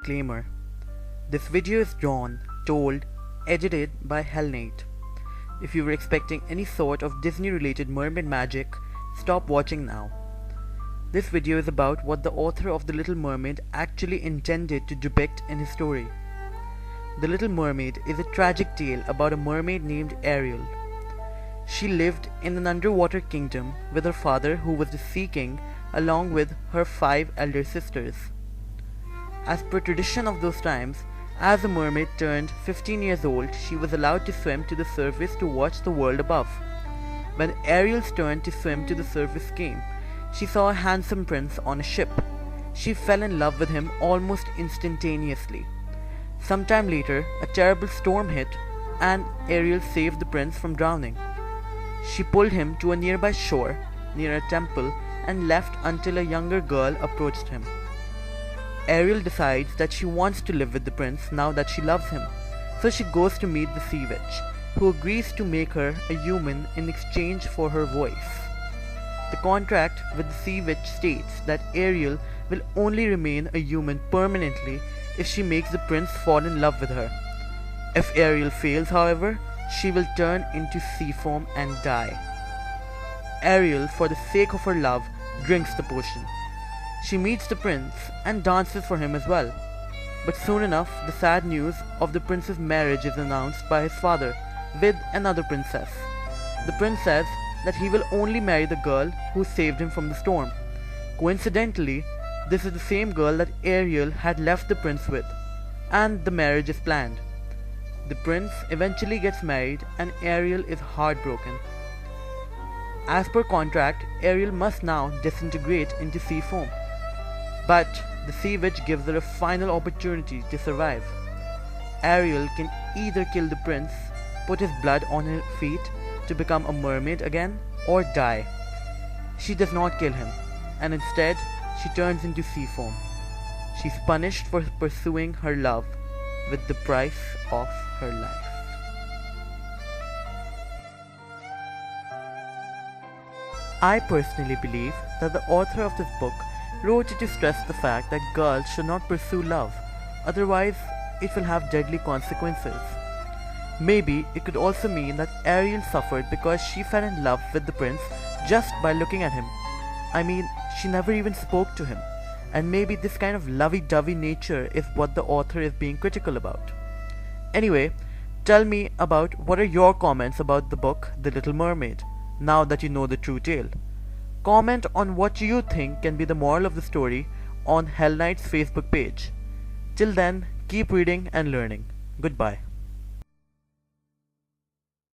disclaimer. This video is drawn, told, edited by Hellnate. If you were expecting any sort of Disney-related mermaid magic, stop watching now. This video is about what the author of The Little Mermaid actually intended to depict in his story. The Little Mermaid is a tragic tale about a mermaid named Ariel. She lived in an underwater kingdom with her father, who was the Sea King, along with her 5 elder sisters. As per tradition of those times, as the mermaid turned 15 years old, she was allowed to swim to the surface to watch the world above. When Ariel's turn to swim to the surface came, she saw a handsome prince on a ship. She fell in love with him almost instantaneously. Sometime later, a terrible storm hit, and Ariel saved the prince from drowning. She pulled him to a nearby shore, near a temple, and left until a younger girl approached him. Ariel decides that she wants to live with the prince now that she loves him, so she goes to meet the sea witch, who agrees to make her a human in exchange for her voice. The contract with the sea witch states that Ariel will only remain a human permanently if she makes the prince fall in love with her. If Ariel fails, however, she will turn into sea foam and die. Ariel, for the sake of her love, drinks the potion. She meets the prince and dances for him as well. But soon enough, the sad news of the prince's marriage is announced by his father with another princess. The prince says that he will only marry the girl who saved him from the storm. Coincidentally, this is the same girl that Ariel had left the prince with, and the marriage is planned. The prince eventually gets married and Ariel is heartbroken. As per contract, Ariel must now disintegrate into sea foam. But the sea witch gives her a final opportunity to survive. Ariel can either kill the prince, put his blood on her feet to become a mermaid again, or die. She does not kill him, and instead she turns into sea foam. She's punished for pursuing her love with the price of her life. I personally believe that the author of this book wrote it to stress the fact that girls should not pursue love, otherwise it will have deadly consequences. Maybe it could also mean that Ariel suffered because she fell in love with the prince just by looking at him. I mean, she never even spoke to him, and maybe this kind of lovey-dovey nature is what the author is being critical about. Anyway, tell me about what are your comments about the book The Little Mermaid, now that you know the true tale. Comment on what you think can be the moral of the story on Hellnite's Facebook page. Till then, keep reading and learning. Goodbye.